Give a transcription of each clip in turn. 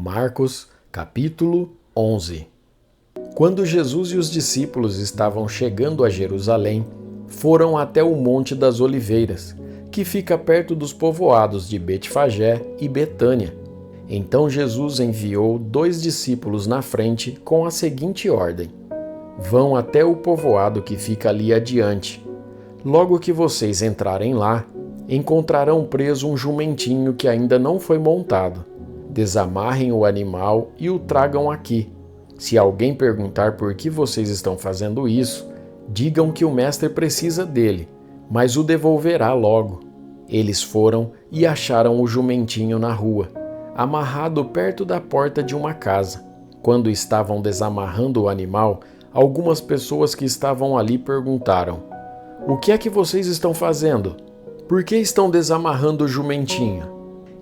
Marcos, capítulo 11. Quando Jesus e os discípulos estavam chegando a Jerusalém, foram até o Monte das Oliveiras, que fica perto dos povoados de Betfagé e Betânia. Então Jesus enviou 2 discípulos na frente com a seguinte ordem: vão até o povoado que fica ali adiante. Logo que vocês entrarem lá, encontrarão preso um jumentinho que ainda não foi montado. Desamarrem o animal e o tragam aqui. Se alguém perguntar por que vocês estão fazendo isso, digam que o mestre precisa dele, mas o devolverá logo. Eles foram e acharam o jumentinho na rua, amarrado perto da porta de uma casa. Quando estavam desamarrando o animal, algumas pessoas que estavam ali perguntaram: "O que é que vocês estão fazendo? Por que estão desamarrando o jumentinho?"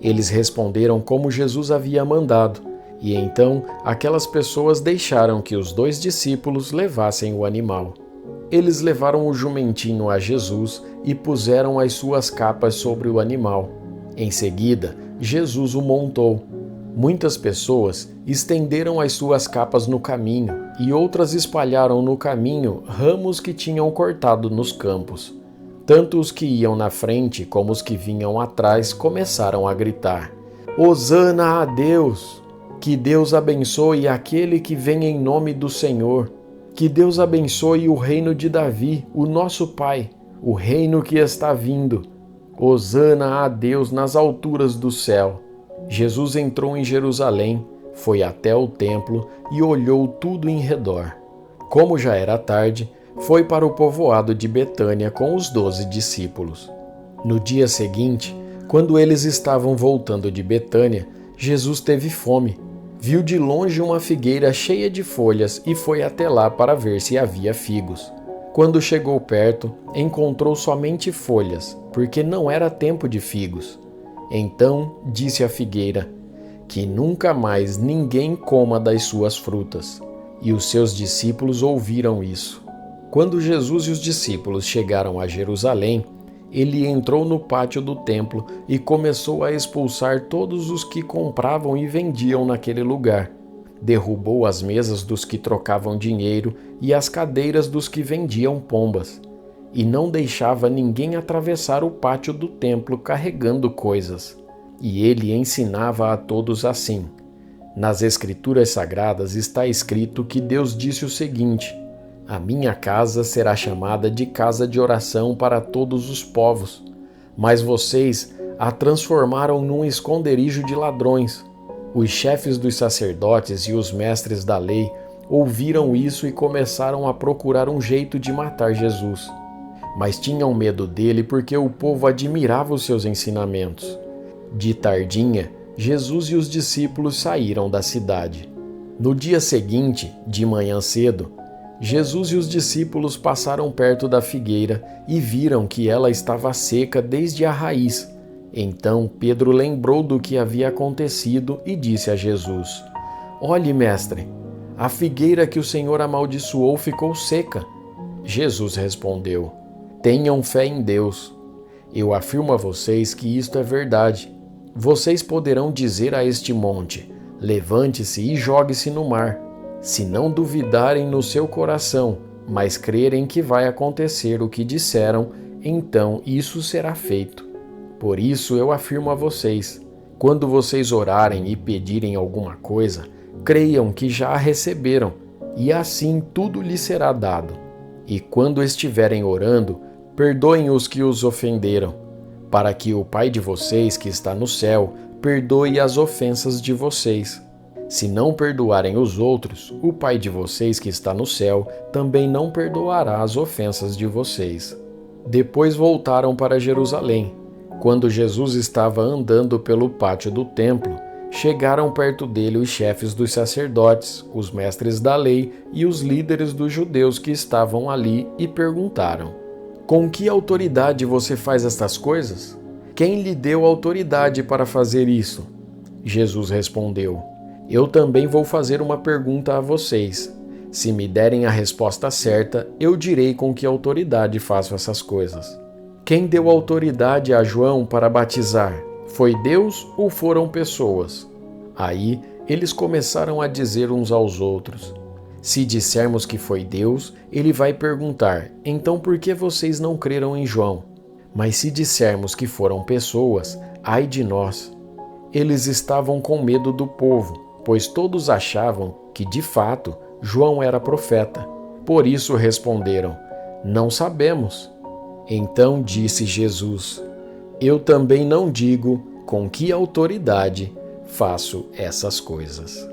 Eles responderam como Jesus havia mandado, e então aquelas pessoas deixaram que os 2 discípulos levassem o animal. Eles levaram o jumentinho a Jesus e puseram as suas capas sobre o animal. Em seguida, Jesus o montou. Muitas pessoas estenderam as suas capas no caminho e outras espalharam no caminho ramos que tinham cortado nos campos. Tanto os que iam na frente como os que vinham atrás começaram a gritar: "Hosana a Deus! Que Deus abençoe aquele que vem em nome do Senhor! Que Deus abençoe o reino de Davi, o nosso Pai, o reino que está vindo! Hosana a Deus nas alturas do céu!" Jesus entrou em Jerusalém, foi até o templo e olhou tudo em redor. Como já era tarde, foi para o povoado de Betânia com os 12 discípulos. No dia seguinte, quando eles estavam voltando de Betânia, Jesus teve fome. Viu de longe uma figueira cheia de folhas e foi até lá para ver se havia figos. Quando chegou perto, encontrou somente folhas, porque não era tempo de figos. Então disse à figueira: "Que nunca mais ninguém coma das suas frutas." E os seus discípulos ouviram isso. Quando Jesus e os discípulos chegaram a Jerusalém, ele entrou no pátio do templo e começou a expulsar todos os que compravam e vendiam naquele lugar. Derrubou as mesas dos que trocavam dinheiro e as cadeiras dos que vendiam pombas. E não deixava ninguém atravessar o pátio do templo carregando coisas. E ele ensinava a todos assim: nas Escrituras Sagradas está escrito que Deus disse o seguinte: "A minha casa será chamada de casa de oração para todos os povos, mas vocês a transformaram num esconderijo de ladrões." Os chefes dos sacerdotes e os mestres da lei ouviram isso e começaram a procurar um jeito de matar Jesus. Mas tinham medo dele porque o povo admirava os seus ensinamentos. De tardinha, Jesus e os discípulos saíram da cidade. No dia seguinte, de manhã cedo, Jesus e os discípulos passaram perto da figueira e viram que ela estava seca desde a raiz. Então Pedro lembrou do que havia acontecido e disse a Jesus: "Olhe, mestre, a figueira que o Senhor amaldiçoou ficou seca." Jesus respondeu: "Tenham fé em Deus. Eu afirmo a vocês que isto é verdade. Vocês poderão dizer a este monte: levante-se e jogue-se no mar. Se não duvidarem no seu coração, mas crerem que vai acontecer o que disseram, então isso será feito. Por isso eu afirmo a vocês: quando vocês orarem e pedirem alguma coisa, creiam que já a receberam, e assim tudo lhes será dado. E quando estiverem orando, perdoem os que os ofenderam, para que o Pai de vocês que está no céu perdoe as ofensas de vocês. Se não perdoarem os outros, o Pai de vocês que está no céu também não perdoará as ofensas de vocês." Depois voltaram para Jerusalém. Quando Jesus estava andando pelo pátio do templo, chegaram perto dele os chefes dos sacerdotes, os mestres da lei e os líderes dos judeus que estavam ali e perguntaram: "Com que autoridade você faz estas coisas? Quem lhe deu autoridade para fazer isso?" Jesus respondeu: "Eu também vou fazer uma pergunta a vocês. Se me derem a resposta certa, eu direi com que autoridade faço essas coisas. Quem deu autoridade a João para batizar? Foi Deus ou foram pessoas?" Aí Eles começaram a dizer uns aos outros: se dissermos que foi Deus, ele vai perguntar: então por que vocês não creram em João? Mas se dissermos que foram pessoas, ai de nós. Eles estavam com medo do povo, pois todos achavam que, de fato, João era profeta. Por isso responderam: não sabemos. Então disse Jesus: eu também não digo com que autoridade faço essas coisas.